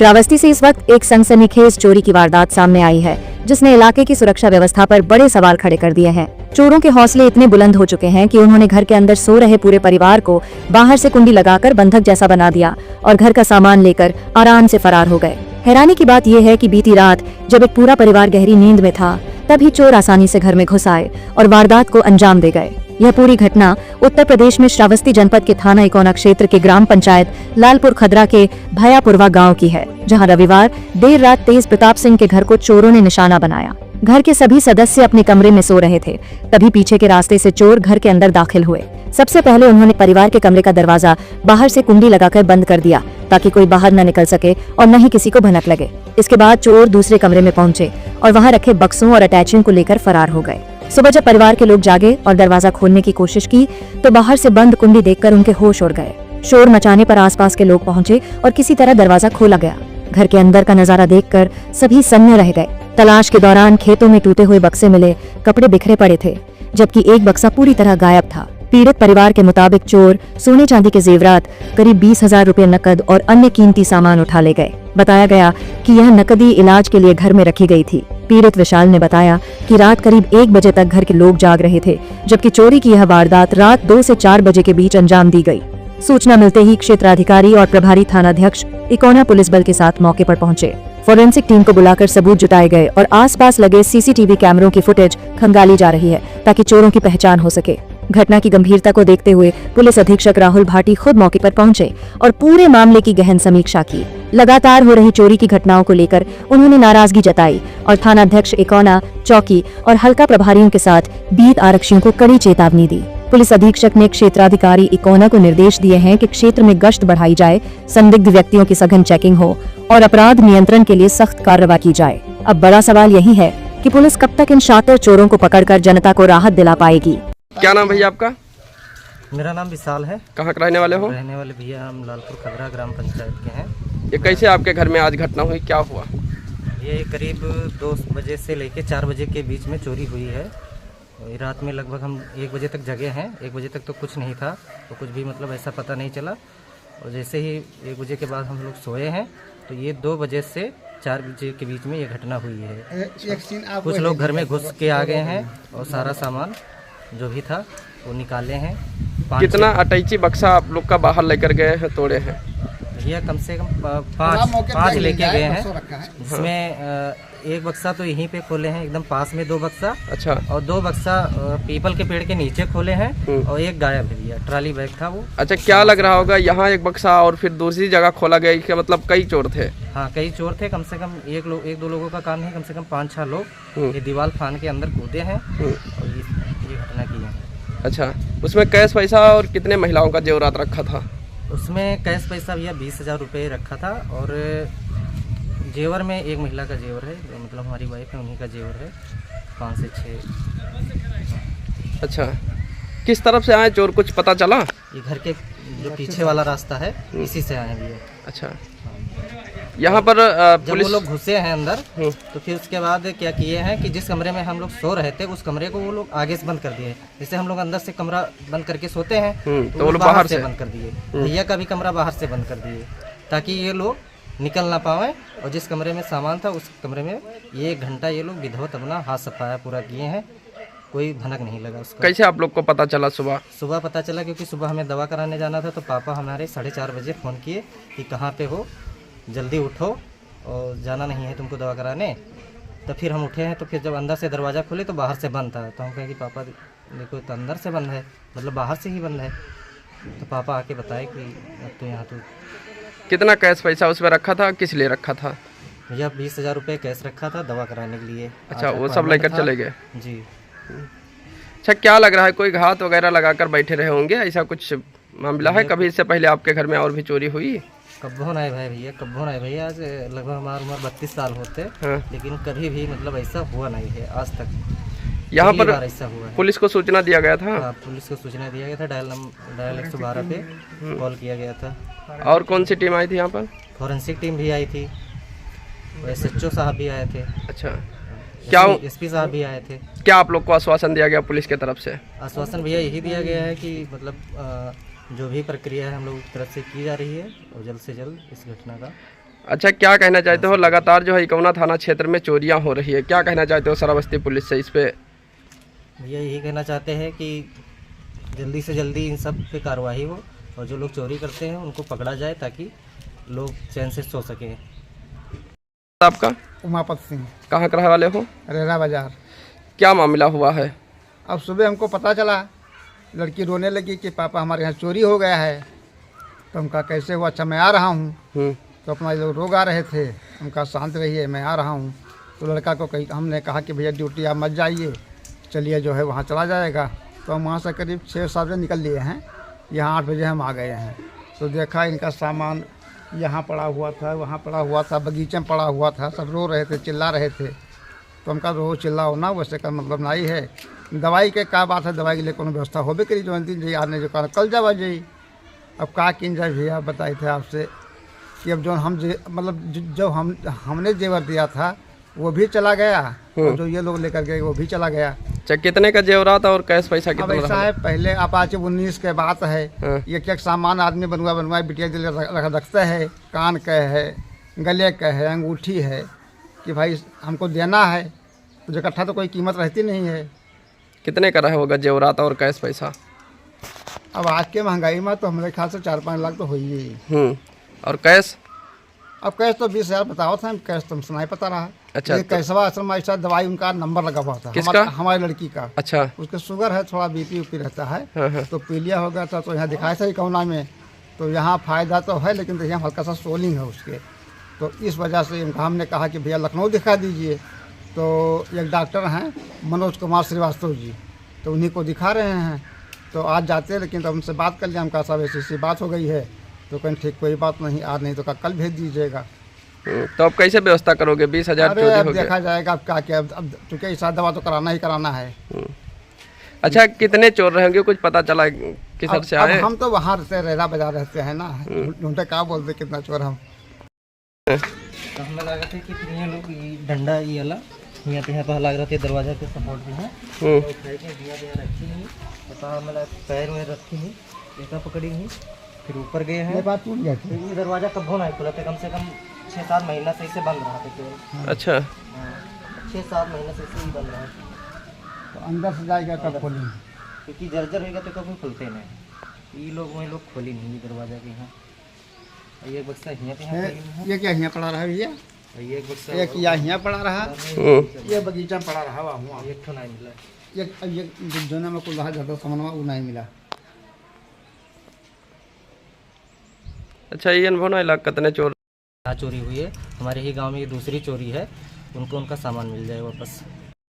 श्रावस्ती से इस वक्त एक सनसनीखेज चोरी की वारदात सामने आई है, जिसने इलाके की सुरक्षा व्यवस्था पर बड़े सवाल खड़े कर दिए हैं। चोरों के हौसले इतने बुलंद हो चुके हैं कि उन्होंने घर के अंदर सो रहे पूरे परिवार को बाहर से कुंडी लगाकर बंधक जैसा बना दिया और घर का सामान लेकर आराम से फरार हो गए। हैरानी की बात यह है कि बीती रात जब एक पूरा परिवार गहरी नींद में था, तभी चोर आसानी से घर में घुस आए और वारदात को अंजाम दे गए। यह पूरी घटना उत्तर प्रदेश में श्रावस्ती जनपद के थाना इकोना क्षेत्र के ग्राम पंचायत लालपुर खदरा के भयापुरवा गांव की है, जहां रविवार देर रात तेज प्रताप सिंह के घर को चोरों ने निशाना बनाया। घर के सभी सदस्य अपने कमरे में सो रहे थे, तभी पीछे के रास्ते से चोर घर के अंदर दाखिल हुए। सबसे पहले उन्होंने परिवार के कमरे का दरवाजा बाहर से कुंडी लगाकर बंद कर दिया, ताकि कोई बाहर न निकल सके और न ही किसी को भनक लगे। इसके बाद चोर दूसरे कमरे में पहुंचे और वहां रखे बक्सों और अटैचियों को लेकर फरार हो गए। सुबह जब परिवार के लोग जागे और दरवाजा खोलने की कोशिश की, तो बाहर से बंद कुंडी देखकर उनके होश उड़ गए। शोर मचाने पर आसपास के लोग पहुंचे और किसी तरह दरवाजा खोला गया। घर के अंदर का नजारा देखकर सभी सन्न रह गए। तलाश के दौरान खेतों में टूटे हुए बक्से मिले, कपड़े बिखरे पड़े थे, जबकि एक बक्सा पूरी तरह गायब था। पीड़ित परिवार के मुताबिक चोर सोने चांदी के जेवरात, करीब 20,000 रुपए नकद और अन्य कीमती सामान उठा ले गए। बताया गया कि यह नकदी इलाज के लिए घर में रखी गई थी। पीड़ित विशाल ने बताया कि रात करीब 1 बजे तक घर के लोग जाग रहे थे, जबकि चोरी की यह वारदात रात 2 से 4 बजे के बीच अंजाम दी गई। सूचना मिलते ही क्षेत्राधिकारी और प्रभारी थानाध्यक्ष इकोना पुलिस बल के साथ मौके पर पहुंचे। फोरेंसिक टीम को बुलाकर सबूत जुटाए गए और आसपास लगे सीसीटीवी कैमरों की फुटेज खंगाली जा रही है, ताकि चोरों की पहचान हो सके। घटना की गंभीरता को देखते हुए पुलिस अधीक्षक राहुल भाटी खुद मौके पर पहुंचे और पूरे मामले की गहन समीक्षा की। लगातार हो रही चोरी की घटनाओं को लेकर उन्होंने नाराजगी जताई और थानाध्यक्ष इकोना, चौकी और हल्का प्रभारियों के साथ बीट आरक्षियों को कड़ी चेतावनी दी। पुलिस अधीक्षक ने क्षेत्राधिकारी इकोना को निर्देश दिए हैं कि क्षेत्र में गश्त बढ़ाई जाए, संदिग्ध व्यक्तियों की सघन चेकिंग हो और अपराध नियंत्रण के लिए सख्त कार्रवाई की जाए। अब बड़ा सवाल यही है कि पुलिस कब तक इन शातिर चोरों को पकड़कर जनता को राहत दिला पाएगी। क्या नाम भैया आपका? मेरा नाम विशाल है। कहाँ के रहने वाले हो? रहने वाले भैया हम लालपुर खदरा ग्राम पंचायत के हैं। ये कैसे आपके घर में आज घटना हुई, क्या हुआ? ये करीब 2 बजे से लेकर 4 बजे के बीच में चोरी हुई है। रात में लगभग हम 1 बजे तक जगे हैं। 1 बजे तक तो कुछ नहीं था, तो कुछ भी मतलब ऐसा पता नहीं चला। और जैसे ही 1 बजे के बाद हम लोग सोए हैं, तो ये 2 बजे से 4 बजे के बीच में ये घटना हुई है। कुछ लोग घर में घुस के आ गए हैं और सारा सामान जो भी था वो निकाले हैं। कितना अटैची बक्सा आप लोग का बाहर लेकर गए हैं, तोड़े हैं? भैया कम से कम 5 लेके गए हैं, जिसमें एक बक्सा तो यहीं पे खोले हैं एकदम पास में, 2 बक्सा। अच्छा। और 2 बक्सा पीपल के पेड़ के नीचे खोले हैं और एक गायब है भैया, ट्राली बैग था वो। अच्छा, क्या लग रहा होगा यहाँ एक बक्सा और फिर दूसरी जगह खोला गया, कि मतलब कई चोर थे? हाँ, कई चोर थे। कम से कम 1-2 लोगों का काम नहीं, कम से कम 5-6 लोग ये दीवार फान के अंदर कूदे हैं और ये घटना की है। अच्छा, उसमें कैश पैसा और कितने महिलाओं का जेवरात रखा था? उसमें कैश पैसा भैया 20,000 रुपये रखा था और जेवर में एक महिला का जेवर है, मतलब हमारी वाइफ है, उन्हीं का जेवर है 5 से 6। अच्छा, किस तरफ से आए चोर, कुछ पता चला? ये घर के जो पीछे वाला रास्ता है, इसी से आए भैया। अच्छा, यहाँ पर जब वो लोग घुसे हैं अंदर, तो फिर उसके बाद क्या किए हैं कि जिस कमरे में हम लोग सो रहे थे, उस कमरे को वो लोग आगे से बंद कर दिए। जैसे हम लोग अंदर से कमरा बंद करके सोते हैं, तो वो लोग बाहर से बंद कर दिए। भैया का भी कमरा बाहर से बंद कर दिए, ताकि ये लोग निकल ना पाए। और जिस कमरे में सामान था, उस कमरे में 1 घंटा ये लोग विधिवत अपना हाथ सफाया पूरा किए हैं, कोई भनक नहीं लगा उसका। कैसे आप लोग को पता चला? सुबह पता चला, क्योंकि सुबह हमें दवा कराने जाना था, तो पापा हमारे 4:30 बजे फ़ोन किए कि कहाँ पे हो, जल्दी उठो और जाना नहीं है तुमको दवा कराने। तो फिर हम उठे हैं, तो फिर जब अंदर से दरवाज़ा खोले तो बाहर से बंद था। तो हम कहें कि पापा देखो, तो अंदर से बंद है, मतलब बाहर से ही बंद है। तो पापा आके बताए कि अब तो यहाँ तो। कितना कैश पैसा उसमें रखा था, किस लिए रखा था? भैया 20,000 रुपये कैश रखा था दवा कराने के लिए। अच्छा, वो सब लेकर चले गए? जी। अच्छा, क्या लग रहा है कोई घात वगैरह लगाकर बैठे रहे होंगे, ऐसा कुछ मामला है? कभी इससे पहले आपके घर में और भी चोरी हुई? कब्बो नहीं भाई भैया, आज लगभग हमारी उम्र 32 साल होते। हाँ। लेकिन कभी भी मतलब ऐसा हुआ नहीं है आज तक। यहाँ पर ऐसा हुआ है। पुलिस को सूचना दिया गया था? हाँ, पुलिस को सूचना दिया गया था, डायल 112 पे कॉल किया गया था। और कौन सी टीम आई थी यहाँ पर? फॉरेंसिक टीम भी आई थी, SHO साहब भी आए थे। अच्छा, क्या SP साहब भी आए थे। क्या आप लोग को आश्वासन दिया गया पुलिस की तरफ से? आश्वासन भैया यही दिया गया है कि मतलब जो भी प्रक्रिया है हम लोग की तरफ से की जा रही है और जल्द से जल्द इस घटना का अच्छा, क्या कहना चाहते हो? लगातार जो है इकौना थाना क्षेत्र में चोरियां हो रही है, क्या कहना चाहते हो सराबस्ती पुलिस से इस पे? भैया यही कहना चाहते हैं कि जल्दी से जल्दी इन सब पे कार्रवाई हो और जो लोग चोरी करते हैं उनको पकड़ा जाए ताकि लोग चैन से सो सकें। आपका उमापत सिंह, कहाँ के रहने वाले हो? रेरा बाजार। क्या मामला हुआ है? अब सुबह हमको पता चला, लड़की रोने लगी कि पापा हमारे यहाँ चोरी हो गया है। तो हम कहा कैसे हुआ? अच्छा मैं आ रहा हूँ। तो अपना लोग रोग आ रहे थे, हम कहा शांत रहिए मैं आ रहा हूँ। तो लड़का को कही, हमने कहा कि भैया ड्यूटी आप मत जाइए, चलिए जो है वहाँ चला जाएगा। तो हम वहाँ से करीब 6-7 बजे निकल लिए हैं, यहाँ 8 बजे हम आ गए हैं। तो देखा इनका सामान यहाँ पड़ा हुआ था, वहाँ पड़ा हुआ था, बगीचे में पड़ा हुआ था, सब रो रहे थे, चिल्ला रहे थे। तो हम कहा रो चिल्लाओ ना, वैसे का मतलब नहीं है। दवाई के क्या बात है, दवाई के लिए कोनो व्यवस्था हो भी करी जो दिन जी आने जो कहा कल जावा जी। अब का किन जाए भैया बताए थे आपसे कि अब जो हम मतलब जो हमने जेवर दिया था वो भी चला गया और जो ये लोग लेकर गए वो भी चला गया। अच्छा, कितने का जेवरात और कैश पैसा अब कितना ऐसा रहा? है, पहले आप आज 19 के बात है, एक एक सामान आदमी बनवा बिटिया के लिए रखते हैं, कान का है, गले का है, अंगूठी है कि भाई हमको देना है। तो इकट्ठा तो कोई कीमत रहती नहीं है। कितने का रहा होगा जेवरात और कैश पैसा? अब आज के महंगाई में तो हमारे ख्याल से 4-5 लाख तो हो ही। और कैश? अब कैश तो 20,000 बताओ था, कैश तो सुनाई पता रहा। अच्छा, ये कैशवा असल में ऐसा दवाई उनका नंबर लगा हुआ था। किसका? हमारी लड़की का। अच्छा, उसके शुगर है, थोड़ा बीपी उपी रहता है। हाँ। तो पीलिया हो गया था, तो यहाँ दिखाया था इकौना में। तो यहाँ फ़ायदा तो है, लेकिन तो यहाँ हल्का सा सोलिंग है उसके। तो इस वजह से हमने कहा कि भैया लखनऊ दिखा दीजिए। तो एक डॉक्टर हैं मनोज कुमार श्रीवास्तव जी, तो उन्हीं को दिखा रहे हैं। तो आज जाते हैं, लेकिन तब उनसे बात कर लिया, हम कहा साहब ऐसी बात हो गई है। तो कहीं ठीक कोई बात नहीं, आज नहीं तो कल भेज दीजिएगा। तो अब कैसे व्यवस्था करोगे? 20,000 अरे चोरी अब हो गया। देखा जाएगा, अब क्या अब चूँकि ऐसा दवा तो कराना ही कराना है। अच्छा, कितने चोर रहेंगे कुछ पता चला किस हद से अब आए? हम तो वहाँ रहते, रेरा बाजार रहते हैं ना, ढूंढे क्या बोलते कितना चोर हम। तो हमें लगा था कि ये लोग ये डंडा ये वाला यहाँ पे लग रहा था दरवाजा के सपोर्ट में है। तो उठाई के दिया रखी नहीं, पता हमें लगा पैर वैर रखी नहीं, एक पकड़ी नहीं, फिर ऊपर गए हैं। बात टूट गया था। ये दरवाजा कब होना है खुला था, कम से कम 6-7 महीना से इसे बंद रहा था केवल। अच्छा, 6-7 महीने से इसे ही बंद रहा था। तो अंदर से जाएगा कब खोलेंगे? क्योंकि जर्जर होगा तो कभी खुलते नहीं। ये लोग वही लोग खोली नहीं ये दरवाजा के यहाँ। और ये बक्सा यहाँ पे है, ये क्या यहाँ पड़ा रहा भैया? और ये एक बक्सा एक यहाँ पड़ा रहा, ये बगीचा में पड़ा रहा वहाँ। एक ठो नहीं मिला। ये जोना में कुल रहा ज़्यादा सामान वो नहीं मिला। अच्छा, ये अनुभव ना इलाका कितने चोर? चोरी हुई है हमारे ही गांव में, ये दूसरी चोरी है। उनको उनका सामान मिल जाए वापस।